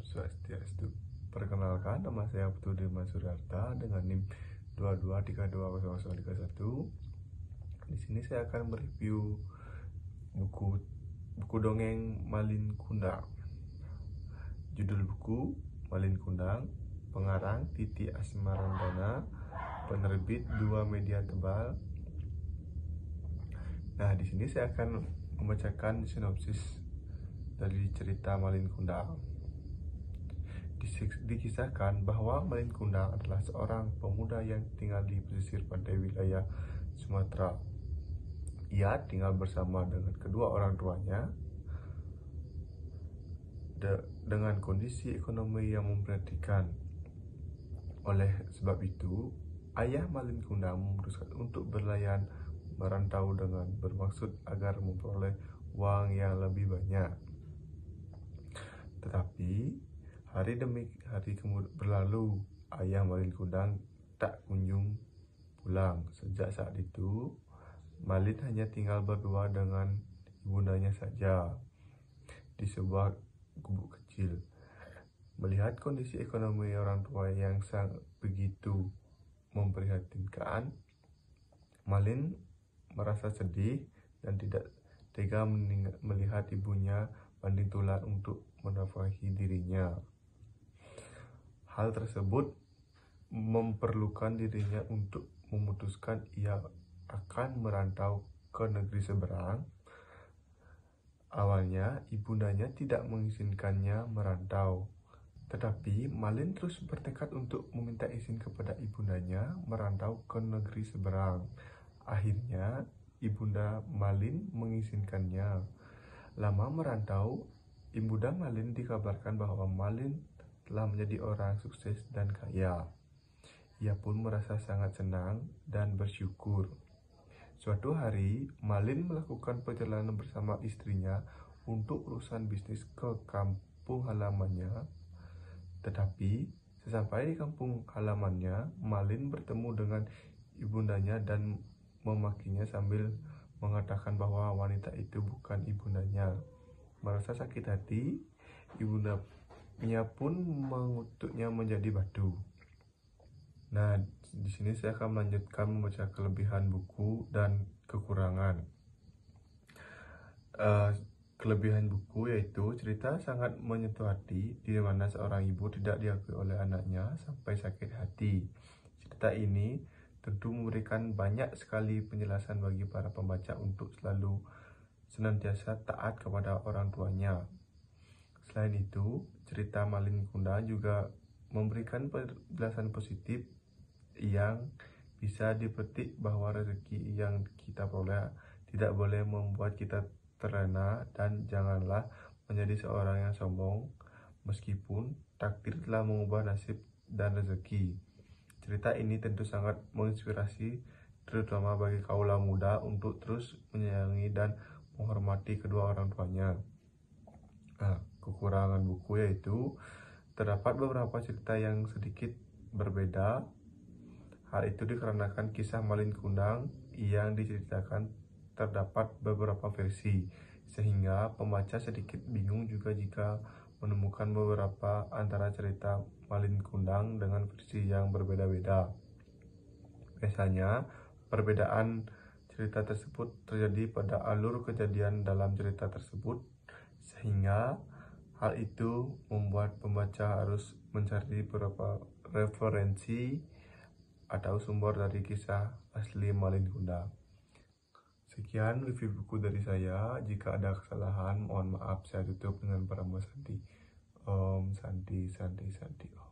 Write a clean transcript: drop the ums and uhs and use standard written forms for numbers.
Swastiastu. Perkenalkan, nama saya Putudirman Suryarta dengan NIM 22320031. Di sini saya akan mereview buku dongeng Malin Kundang. Judul buku Malin Kundang, pengarang Titi Asmarandana, penerbit Dua Media Tebal. Nah, di sini saya akan membacakan sinopsis dari cerita Malin Kundang. Dikisahkan bahwa Malin Kundang adalah seorang pemuda yang tinggal di pesisir pantai wilayah Sumatera. Ia tinggal bersama dengan kedua orang tuanya. Dengan kondisi ekonomi yang memprihatinkan. Oleh sebab itu, ayah Malin Kundang memutuskan untuk berlayar merantau dengan bermaksud agar memperoleh uang yang lebih banyak. Tetapi hari demi hari berlalu, ayah Malin Kundang tak kunjung pulang. Sejak saat itu, Malin hanya tinggal berdua dengan ibundanya saja di sebuah gubuk kecil. Melihat kondisi ekonomi orang tua yang sangat begitu memprihatinkan, Malin merasa sedih dan tidak tega melihat ibunya banting tulang untuk menafkahi dirinya. Hal tersebut memerlukan dirinya untuk memutuskan ia akan merantau ke negeri seberang. Awalnya ibundanya tidak mengizinkannya merantau, tetapi Malin terus bertekad untuk meminta izin kepada ibundanya merantau ke negeri seberang. Akhirnya ibunda Malin mengizinkannya. Lama merantau, ibunda Malin dikabarkan bahwa Malin telah menjadi orang sukses dan kaya. Ia pun merasa sangat senang dan bersyukur. Suatu hari, Malin melakukan perjalanan bersama istrinya untuk urusan bisnis ke kampung halamannya. Tetapi, sesampai di kampung halamannya, Malin bertemu dengan ibundanya dan memakinya sambil mengatakan bahwa wanita itu bukan ibundanya. Merasa sakit hati, ibundanya pun mengutuknya menjadi batu. Nah, di sini saya akan melanjutkan membaca kelebihan buku dan kekurangan. Kelebihan buku yaitu cerita sangat menyentuh hati, di mana seorang ibu tidak diakui oleh anaknya sampai sakit hati. Cerita ini tentu memberikan banyak sekali penjelasan bagi para pembaca untuk selalu senantiasa taat kepada orang tuanya. Selain itu, cerita Malin Kundang juga memberikan penjelasan positif yang bisa dipetik bahwa rezeki yang kita peroleh tidak boleh membuat kita terlena, dan janganlah menjadi seorang yang sombong meskipun takdir telah mengubah nasib dan rezeki. Cerita ini tentu sangat menginspirasi, terutama bagi kaula muda untuk terus menyayangi dan menghormati kedua orang tuanya. Nah, kekurangan buku yaitu terdapat beberapa cerita yang sedikit berbeda. Hal itu dikarenakan kisah Malin Kundang yang diceritakan terdapat beberapa versi, sehingga pembaca sedikit bingung juga jika menemukan beberapa antara cerita Malin Kundang dengan versi yang berbeda-beda. Biasanya, perbedaan cerita tersebut terjadi pada alur kejadian dalam cerita tersebut, sehingga hal itu membuat pembaca harus mencari beberapa referensi atau sumber dari kisah asli Malin Kundang. Sekian review buku dari saya. Jika ada kesalahan, mohon maaf. Saya tutup dengan para Santi. Om Santi Santi Santi Om.